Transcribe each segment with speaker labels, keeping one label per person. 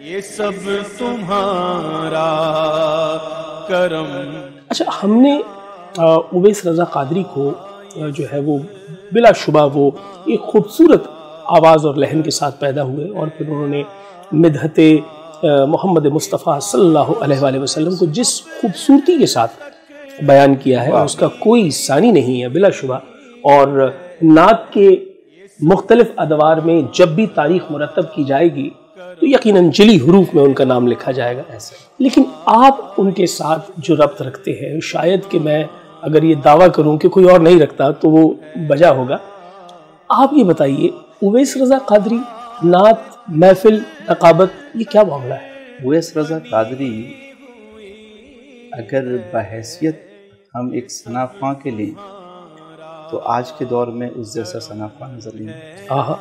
Speaker 1: یہ سب تمہارا کرم.
Speaker 2: اچھا، ہم نے اویس رضا قادری کو جو ہے وہ بلا شبہ وہ ایک خوبصورت آواز اور لہن کے ساتھ پیدا ہوئے، اور پھر انہوں نے مدحت محمد مصطفیٰ صلی اللہ علیہ وآلہ وسلم کو جس خوبصورتی کے ساتھ بیان کیا ہے اس کا کوئی ثانی نہیں ہے بلا شبہ. اور نعت کے مختلف ادوار میں جب بھی تاریخ مرتب کی جائے گی تو یقیناً جلی حروف میں ان کا نام لکھا جائے گا. لیکن آپ ان کے ساتھ جو ربط رکھتے ہیں، شاید کہ میں اگر یہ دعویٰ کروں کہ کوئی اور نہیں رکھتا تو وہ بجا ہوگا. آپ یہ بتائیے، اویس رضا قادری، نعت، محفل، رقابت، یہ کیا معاملہ ہے؟
Speaker 3: اویس رضا قادری اگر بحیثیت ہم ایک ثنا خواں کے لیں تو آج کے دور میں اس جیسا ثنا خواں نظر نہیں آتا.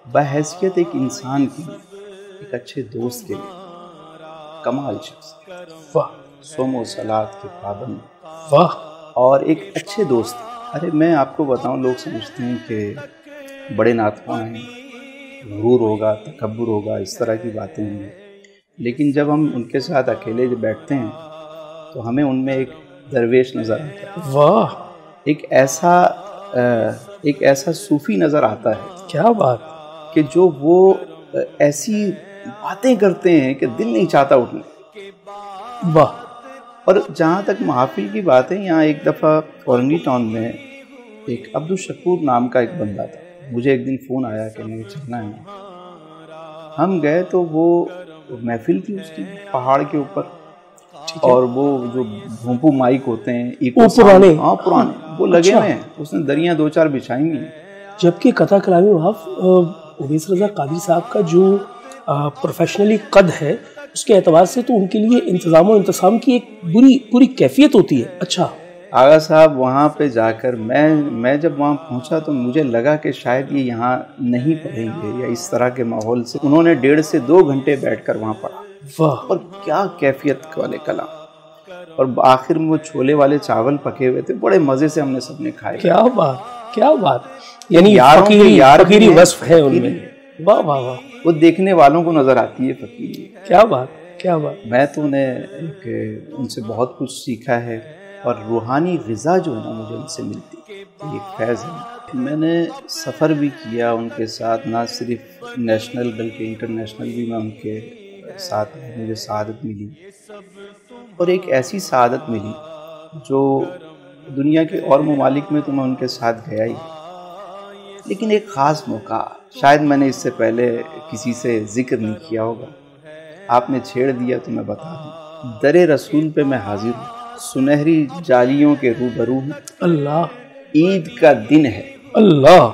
Speaker 3: بحیثیت ایک انسان کی، ایک اچھے دوست کے لیے کمال شخص، صوم و صلات کے پابند، اور ایک اچھے دوست. ارے میں آپ کو بتاؤں، لوگ سمجھتے ہیں کہ بڑے نعت خواں ہیں، غرور ہوگا، تکبر ہوگا، اس طرح کی باتیں ہیں. لیکن جب ہم ان کے ساتھ اکیلے بیٹھتے ہیں تو ہمیں ان میں ایک درویش نظر آتا ہے. ایک ایسا صوفی نظر آتا ہے.
Speaker 2: کیا بات!
Speaker 3: کہ جو وہ ایسی باتیں کرتے ہیں کہ دل نہیں چاہتا اٹھنے.
Speaker 2: واہ!
Speaker 3: اور جہاں تک محافل کی بات ہے، یہاں ایک دفعہ اورنگی ٹاؤن میں ایک عبدالشکور نام کا ایک بندہ تھا. مجھے ایک دن فون آیا کہ مجھے چلنا ہے. ہم گئے تو وہ محفل تھی اس کی پہاڑ کے اوپر، اور وہ جو بھونپو مائک ہوتے ہیں پرانے وہ لگے ہوئے ہیں. اس نے دریاں دو چار بچھائی ہوئی.
Speaker 2: جبکہ قطع کلامی معاف، اویس رضا قادری صاحب کا جو پروفیشنلی قد ہے، اس کے اعتبار سے تو ان کے لیے انتظام و انتظام کی ایک پوری کیفیت ہوتی ہے. اچھا
Speaker 3: آغا صاحب، وہاں پہ جا کر میں جب وہاں پہنچا تو مجھے لگا کہ شاید یہ یہاں نہیں پڑھیں گے، یا اس طرح کے ماحول سے انہوں نے 1.5 سے 2 گھنٹے بیٹھ کر وہاں پڑھا. اور کیا کیفیت والے کلام. اور آخر میں وہ چھولے والے چاول پکے ہوئے تھے، بڑے مزے سے ہم نے سب نے کھائے.
Speaker 2: کیا بات، کیا بات! یعنی فقیری وصف ہے ان میں. واہ واہ واہ!
Speaker 3: وہ دیکھنے والوں کو نظر آتی ہے فقیری.
Speaker 2: کیا بات، کیا بات!
Speaker 3: میں تو ان سے بہت کچھ سیکھا ہے، اور روحانی غذا جو ہے نا مجھے ان سے ملتی ہے، یہ فیض ہے. میں نے سفر بھی کیا ان کے ساتھ، نہ صرف نیشنل بلکہ انٹرنیشنل بھی میں ان کے ساتھ مجھے سعادت ملی. اور ایک ایسی سعادت ملی جو دنیا کے اور ممالک میں تو میں ان کے ساتھ گیا ہی، لیکن ایک خاص موقع شاید میں نے اس سے پہلے کسی سے ذکر نہیں کیا ہوگا، آپ نے چھیڑ دیا تو میں بتا دوں. در رسول پہ میں حاضر ہوں، سنہری جالیوں کے روبرو ہوں. اللہ! عید کا دن ہے. اللہ!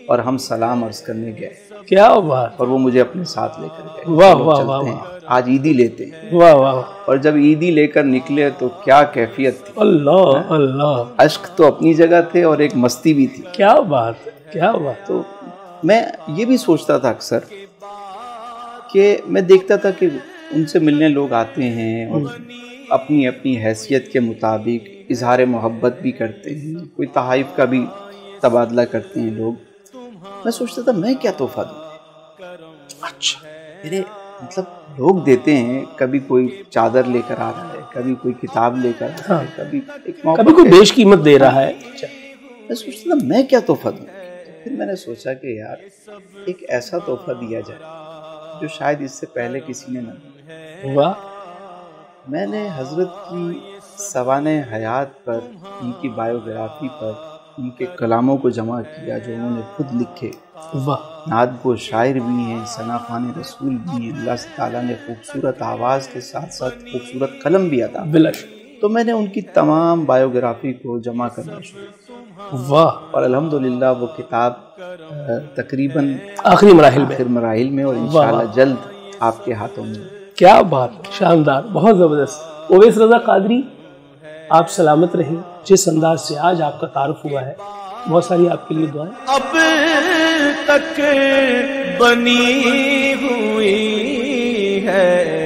Speaker 3: اور ہم سلام عرض کرنے گئے.
Speaker 2: کیا بات!
Speaker 3: اور وہ مجھے اپنے ساتھ لے کر گئے.
Speaker 2: واہ واہ واہ!
Speaker 3: آج عیدی لیتے ہیں.
Speaker 2: واہ واہ! اور
Speaker 3: جب عیدی لے کر نکلے تو کیا کیفیت تھی.
Speaker 2: اللہ اللہ!
Speaker 3: اشک تو اپنی جگہ تھے اور ایک مستی بھی تھی.
Speaker 2: کیا بات، کیا بات!
Speaker 3: تو میں یہ بھی سوچتا تھا اکثر کہ میں دیکھتا تھا کہ ان سے ملنے لوگ آتے ہیں اور اپنی اپنی حیثیت کے مطابق اظہار محبت بھی کرتے ہیں، کوئی تحائف کا بھی تبادلہ کرتے ہیں لوگ. میں سوچتا تھا میں کیا تحفہ دوں. اچھا میرے مطلب لوگ دیتے ہیں، کبھی کوئی چادر لے کر آ رہا ہے، کبھی کوئی کتاب لے کر آ رہا ہے،
Speaker 2: کبھی کوئی بیش قیمت دے رہا ہے.
Speaker 3: میں سوچتا تھا میں کیا تحفہ دوں. پھر میں نے سوچا کہ یار ایک ایسا تحفہ دیا جائے جو شاید اس سے پہلے کسی نے نہ دیا.
Speaker 2: واہ! میں
Speaker 3: نے حضرت کی سوانح حیات پر، ان کی بایوگرافی پر، ان کے کلاموں کو جمع کیا جو انہوں نے خود لکھے.
Speaker 2: واہ!
Speaker 3: نعت گو شاعر بھی ہیں، ثنا خوان رسول بھی ہیں. اللہ تعالیٰ نے خوبصورت آواز کے ساتھ ساتھ خوبصورت قلم بھی عطا. تو میں نے ان کی تمام بایوگرافی کو جمع کرنا شروع کیا.
Speaker 2: واہ! اور
Speaker 3: الحمدللہ وہ کتاب تقریباً
Speaker 2: آخری مراحل
Speaker 3: میں اور انشاءاللہ جلد آپ کے ہاتھوں میں.
Speaker 2: کیا بات! شاندار، بہت زبردست. اویس رضا قادری، آپ سلامت رہیں. جس انداز سے آج آپ کا تعارف ہوا ہے، بہت ساری آپ کے لیے دعائیں.
Speaker 1: اب تک بنی ہوئی ہے